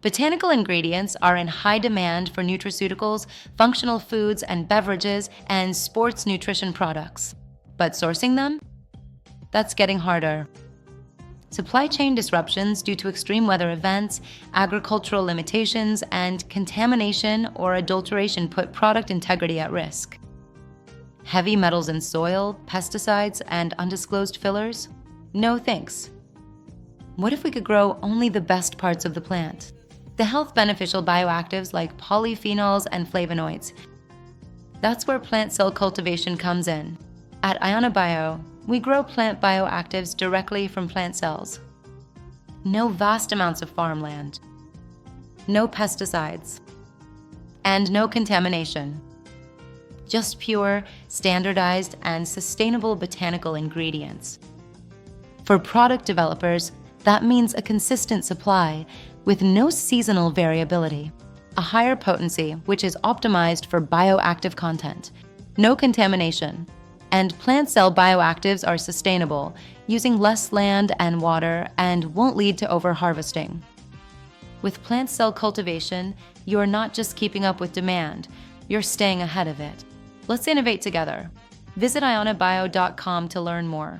Botanical ingredients are in high demand for nutraceuticals, functional foods and beverages, and sports nutrition products. But sourcing them? That's getting harder. Supply chain disruptions due to extreme weather events, agricultural limitations, and contamination or adulteration put product integrity at risk. Heavy metals in soil, pesticides, and undisclosed fillers? No thanks. What if we could grow only the best parts of the plant? The health beneficial bioactives like polyphenols and flavonoids. That's where plant cell cultivation comes in. At Ayana Bio, we grow plant bioactives directly from plant cells. No vast amounts of farmland, no pesticides, and no contamination. Just pure, standardized, and sustainable botanical ingredients. For product developers, that means a consistent supply with no seasonal variability, a higher potency which is optimized for bioactive content, no contamination, and plant cell bioactives are sustainable, using less land and water and won't lead to over-harvesting. With plant cell cultivation, you're not just keeping up with demand, you're staying ahead of it. Let's innovate together. Visit ayanabio.com to learn more.